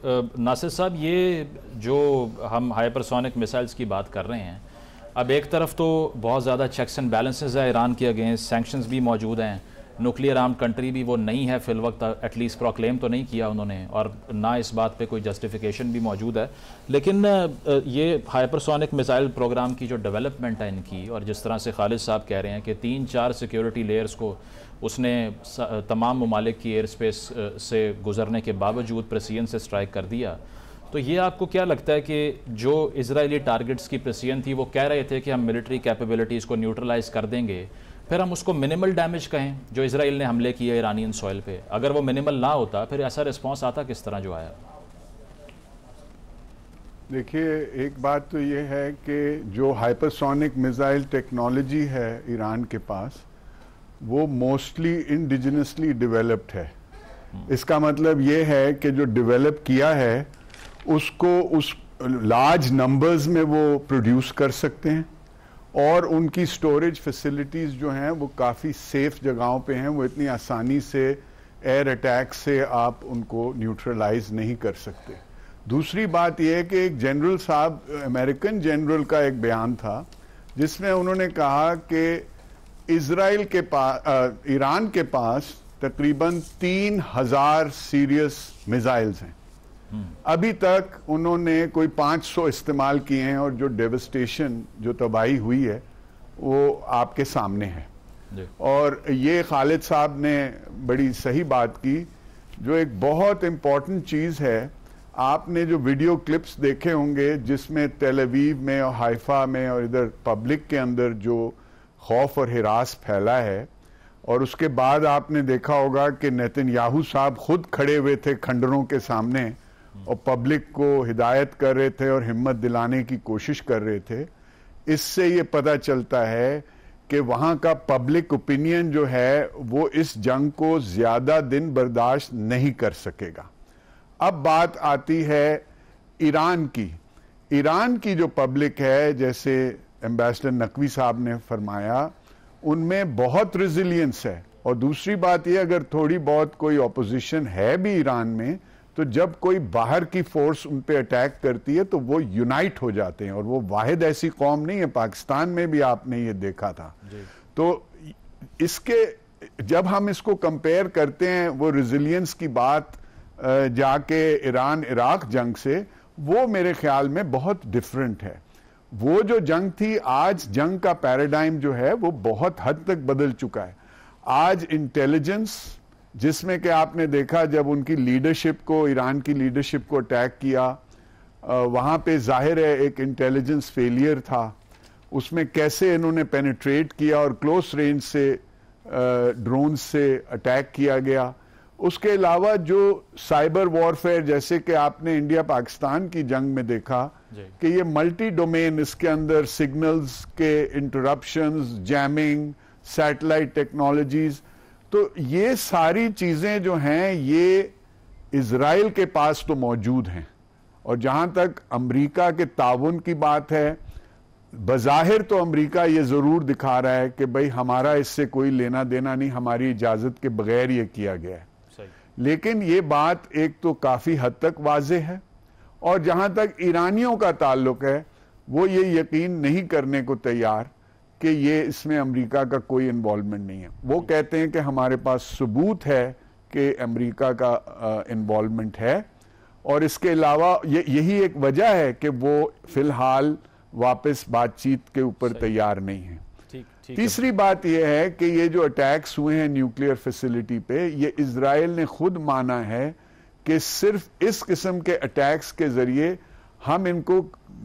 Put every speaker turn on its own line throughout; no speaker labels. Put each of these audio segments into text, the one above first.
नासिर साहब, ये जो हम हाइपरसोनिक मिसाइल्स की बात कर रहे हैं, अब एक तरफ तो बहुत ज़्यादा चेक्स एंड बैलेंसेस है ईरान के अगेंस्ट, सैंक्शंस भी मौजूद हैं, न्यूक्लियर आर्म कंट्री भी वो नहीं है फिल वक्त, एटलीस्ट प्रोक्लेम तो नहीं किया उन्होंने, और ना इस बात पे कोई जस्टिफिकेशन भी मौजूद है। लेकिन ये हाइपरसोनिक मिसाइल प्रोग्राम की जो डेवलपमेंट है इनकी, और जिस तरह से खालिद साहब कह रहे हैं कि 3-4 सिक्योरिटी लेयर्स को उसने तमाम ममालिक की एयर स्पेस से गुजरने के बावजूद प्रेसिजन से स्ट्राइक कर दिया, तो ये आपको क्या लगता है कि जो इजरायली टारगेट्स की प्रेसिजन थी, वो कह रहे थे कि हम मिलिट्री कैपेबिलिटीज़ को न्यूट्रलाइज कर देंगे, फिर हम उसको मिनिमल डैमेज कहें जो इजराइल ने हमले किए ईरानियन सॉइल पे, अगर वो मिनिमल ना होता फिर ऐसा रिस्पॉन्स आता किस तरह जो आया?
देखिए, एक बात तो ये है कि जो हाइपरसोनिक मिसाइल टेक्नोलॉजी है ईरान के पास, वो मोस्टली इंडिजिनसली डेवलप्ड है। इसका मतलब ये है कि जो डेवलप किया है उसको उस लार्ज नंबर्स में वो प्रोड्यूस कर सकते हैं, और उनकी स्टोरेज फैसिलिटीज़ जो हैं वो काफ़ी सेफ जगहों पे हैं। वो इतनी आसानी से एयर अटैक से आप उनको न्यूट्रलाइज नहीं कर सकते। दूसरी बात यह है कि एक जनरल साहब, अमेरिकन जनरल का एक बयान था जिसमें उन्होंने कहा कि इजराइल के पास, ईरान के पास तकरीबन 3000 सीरियस मिसाइल्स हैं। अभी तक उन्होंने कोई 500 इस्तेमाल किए हैं, और जो डेवस्टेशन, जो तबाही हुई है वो आपके सामने है। और ये खालिद साहब ने बड़ी सही बात की। जो एक बहुत इंपॉर्टेंट चीज़ है, आपने जो वीडियो क्लिप्स देखे होंगे जिसमें तेल अवीव में और हाइफा में और इधर पब्लिक के अंदर जो खौफ और हिरास फैला है, और उसके बाद आपने देखा होगा कि नेतन्याहू साहब खुद खड़े हुए थे खंडरों के सामने और पब्लिक को हिदायत कर रहे थे और हिम्मत दिलाने की कोशिश कर रहे थे। इससे ये पता चलता है कि वहाँ का पब्लिक ओपिनियन जो है वो इस जंग को ज़्यादा दिन बर्दाश्त नहीं कर सकेगा। अब बात आती है ईरान की। ईरान की जो पब्लिक है, जैसे एम्बेसडर नकवी साहब ने फरमाया, उनमें बहुत रेजिलियंस है। और दूसरी बात यह, अगर थोड़ी बहुत कोई ऑपोजिशन है भी ईरान में, तो जब कोई बाहर की फोर्स उन पे अटैक करती है तो वो यूनाइट हो जाते हैं, और वो वाहिद ऐसी कौम नहीं है। पाकिस्तान में भी आपने ये देखा था। तो इसके जब हम इसको कंपेयर करते हैं, वो रेजिलियंस की बात जाके ईरान इराक जंग से, वो मेरे ख्याल में बहुत डिफरेंट है। वो जो जंग थी, आज जंग का पैराडाइम जो है वो बहुत हद तक बदल चुका है। आज इंटेलिजेंस, जिसमें कि आपने देखा जब उनकी लीडरशिप को, ईरान की लीडरशिप को अटैक किया, वहाँ पे जाहिर है एक इंटेलिजेंस फेलियर था। उसमें कैसे इन्होंने पेनिट्रेट किया और क्लोज रेंज से ड्रोन से अटैक किया गया। उसके अलावा जो साइबर वॉरफेयर, जैसे कि आपने इंडिया पाकिस्तान की जंग में देखा कि ये मल्टी डोमेन, इसके अंदर सिग्नल्स के इंटरप्शंस, जैमिंग, सैटेलाइट टेक्नोलॉजीज, तो ये सारी चीजें जो हैं ये इजराइल के पास तो मौजूद हैं। और जहां तक अमेरिका के ताउन की बात है, बज़ाहिर तो अमेरिका ये जरूर दिखा रहा है कि भाई हमारा इससे कोई लेना देना नहीं, हमारी इजाजत के बगैर ये किया गया है। लेकिन ये बात एक तो काफी हद तक वाज़े है, और जहां तक ईरानियों का ताल्लुक है, वो ये यकीन नहीं करने को तैयार कि ये इसमें अमेरिका का कोई इन्वॉल्वमेंट नहीं है। वो कहते हैं कि हमारे पास सबूत है कि अमेरिका का इन्वॉल्वमेंट है, और इसके अलावा यही एक वजह है कि वो फिलहाल वापस बातचीत के ऊपर तैयार नहीं है। तीसरी बात यह है कि ये जो अटैक्स हुए हैं न्यूक्लियर फैसिलिटी पे, ये इजराइल ने खुद माना है कि सिर्फ इस किस्म के अटैक्स के जरिए हम इनको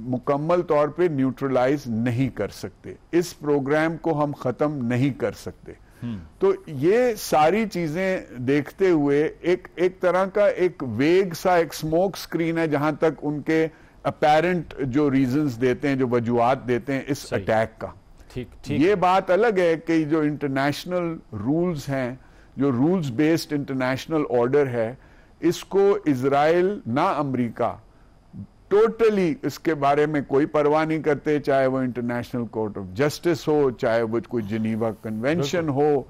मुकम्मल तौर पे न्यूट्रलाइज नहीं कर सकते, इस प्रोग्राम को हम खत्म नहीं कर सकते। तो ये सारी चीजें देखते हुए एक तरह का एक वेग सा एक स्मोक स्क्रीन है, जहां तक उनके अपेरेंट जो रीजंस देते हैं, जो वजूहात देते हैं इस अटैक का। ठीक। ये बात अलग है कि जो इंटरनेशनल रूल्स हैं, जो रूल्स बेस्ड इंटरनेशनल ऑर्डर है, इसको इजराइल ना अमेरिका टोटली इसके बारे में कोई परवाह नहीं करते, चाहे वो इंटरनेशनल कोर्ट ऑफ जस्टिस हो, चाहे वो कोई जिनीवा कन्वेंशन हो,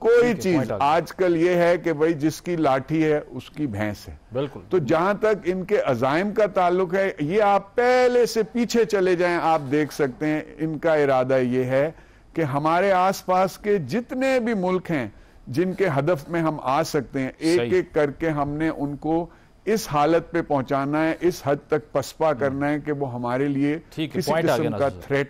कोई चीज आजकल ये है कि भाई जिसकी लाठी है उसकी भैंस है।
बिल्कुल।
तो जहां तक इनके अजाइम का ताल्लुक है, ये आप पहले से पीछे चले जाएं, आप देख सकते हैं इनका इरादा ये है कि हमारे आसपास के जितने भी मुल्क हैं जिनके हदफ में हम आ सकते हैं, एक एक करके हमने उनको इस हालत पे पहुंचाना है, इस हद तक पसपा करना है कि वो हमारे लिए किसी किस्म का थ्रेट